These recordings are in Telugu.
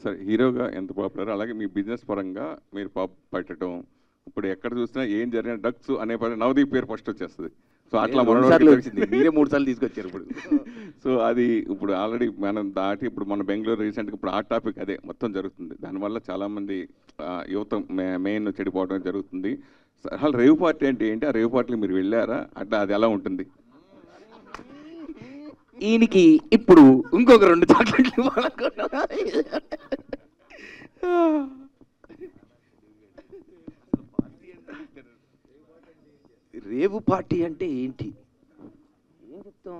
సరే, హీరోగా ఎంత పాపులర్, అలాగే మీ బిజినెస్ పరంగా మీరు పెట్టడం, ఇప్పుడు ఎక్కడ చూసినా ఏం జరిగిన డ్రగ్స్ అనే నవదీప్ పేరు ఫస్ట్ వచ్చేస్తుంది. సో అట్లా వచ్చింది, మీరే 3 సార్లు తీసుకొచ్చారు ఇప్పుడు. సో అది ఇప్పుడు ఆల్రెడీ మనం దాటి ఇప్పుడు మన బెంగళూరు రీసెంట్గా ఇప్పుడు ఆ టాపిక్ అదే మొత్తం జరుగుతుంది. దానివల్ల చాలామంది యువత మెయిన్ చెడిపోవడం జరుగుతుంది. అసలు రేవ్ పార్టీ అంటే ఏంటి? ఆ రేవ్ పార్టీకి మీరు వెళ్ళారా? అట్లా అది ఎలా ఉంటుంది? ఈయనకి ఇప్పుడు ఇంకొక 2 చాక్లెట్లు ఇవ్వాలనుకున్నా. రేవు పార్టీ అంటే ఏంటి, ఏం చెప్తాం?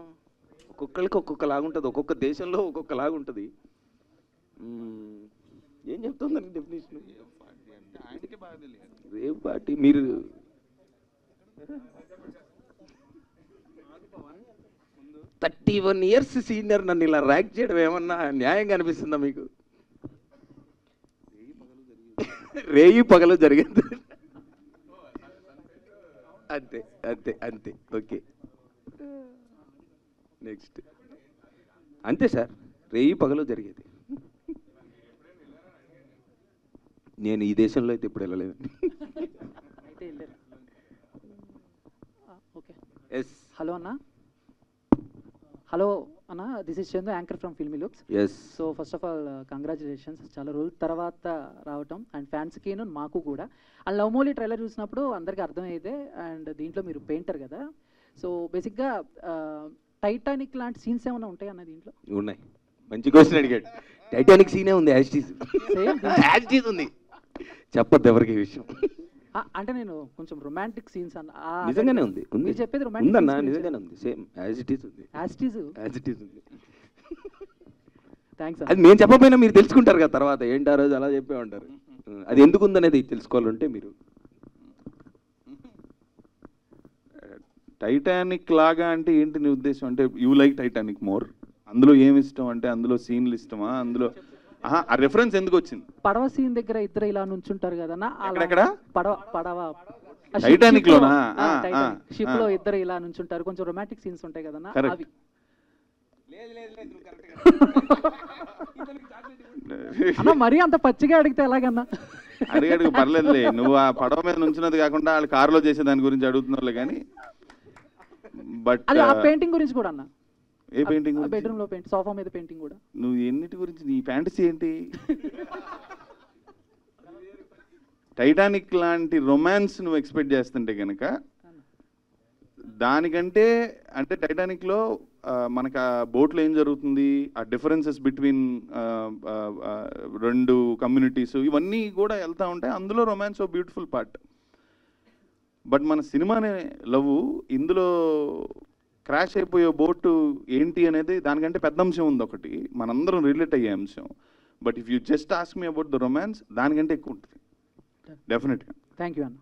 ఒక్కొక్కరికి ఒక్కొక్కలాగుంటుంది, ఒక్కొక్క దేశంలో ఒక్కొక్కలాగుంటుంది. ఏం చెప్తాం దానికి డెఫినేషన్? రేవు పార్టీ మీరు 31 years సీనియర్ నన్ను ఇలా ర్యాక్ చేయడం ఏమన్నా న్యాయంగా అనిపిస్తుందా మీకు? రేయి పగలు జరిగింది, అంతే అంతే అంతే. Okay, next. అంతే సార్, రేయి పగలు జరిగేది. నేను ఈ దేశంలో అయితే ఇప్పుడు వెళ్ళలేదు. ఎస్. హలో అన్న. హలో అన్న, this is Chandu, anchor from Filmy Looks. Yes. So first of all congratulations, చాలా రోజుల తర్వాత రావటం, అండ్ ఫ్యాన్స్కిను మాకు కూడా. అండ్ లవ్ మోలీ ట్రైలర్ చూసినప్పుడు అందరికీ అర్థమైతే, అండ్ దీంట్లో మీరు పెయింటర్ కదా, సో బేసిక్గా టైటానిక్ లాంటి సీన్స్ ఏమైనా ఉంటాయి అన్న దీంట్లో? ఉన్నాయి. మంచి క్వశ్చన్ అడిగాడు. టైటానిక్ సీనే ఉంది, యాజ్ ఉంది, చెప్పద్దు ఎవరికి ఈ విషయం. అంటే నేను కొంచెం రొమాంటిక్ సీన్స్ అన్న. నిజంగానే ఉంది, మీరు చెప్పేది రొమాంటిక్ ఉందన్న, నిజంగానే ఉంది, సేమ్ యాజ్ ఇట్ ఈస్ ఉంది. యాజ్ ఇట్ ఈస్ ఉంది. థ్యాంక్స్. అది నేను చెప్పకపోయినా మీరు తెలుసుకుంటారు కదా తర్వాత, ఏంటి ఆ రోజు అలా చెప్పే ఉంటారు. అది ఎందుకు ఉందనేది తెలుసుకోవాలంటే మీరు టైటానిక్ లాగా అంటే ఏంటి నీ ఉద్దేశం? అంటే యూ లైక్ టైటానిక్ మోర్, అందులో ఏమి ఇష్టం? అంటే అందులో సీన్లు ఇష్టమా? అందులో ఆ రెఫరెన్స్ ఎందుకు వచ్చింది? పడవ సీన్ దగ్గర ఇద్దరు ఇలా నుంచుంటారు కదన్నా, ఎక్కడ? పడవ టైటానిక్ లోనా? షిప్ లో ఇద్దరు ఇలా నుంచుంటారు, కొంచెం రొమాంటిక్ సీన్స్ ఉంటాయి కదన్నా, అవి. అన్న మరీ అంత పచ్చిగా అడిగితే ఎలాగన్నా? అడిగాడు, పర్లేదులే. నువ్వు ఆ పడవ మీద నుంచున్నది కాకుండా వాళ్ళు కారులో చేసే దాని గురించి అడుగుతున్నారులే కానీ. బట్ ఆ పెయింటింగ్ గురించి కూడా అన్న. ఏ పెయింటింగ్? బెడ్రూమ్ లో పెయింట్, సోఫా మీద పెయింటింగ్ కూడా. నువ్వు ఎన్నిటి గురించి, నీ ఫ్యాంటసీ ఏంటి? టైటానిక్ లాంటి రొమాన్స్ నువ్వు ఎక్స్పెక్ట్ చేస్తుంటే కనుక దానికంటే, అంటే టైటానిక్లో మనకు ఆ బోట్లో ఏం జరుగుతుంది, ఆ డిఫరెన్సెస్ బిట్వీన్ 2 కమ్యూనిటీస్, ఇవన్నీ కూడా వెళ్తూ ఉంటాయి. అందులో రొమాన్స్ ఓ బ్యూటిఫుల్ పార్ట్. బట్ మన సినిమానే లవ్, ఇందులో క్రాష్ అయిపోయే బోటు ఏంటి అనేది దానికంటే పెద్ద అంశం ఉంది ఒకటి, మనందరం రిలేట్ అయ్యే అంశం. But if you just ask me about the romance, దానికంటే ఎక్కువ ఉంటుంది డెఫినెట్గా. థ్యాంక్ యూ అన్న.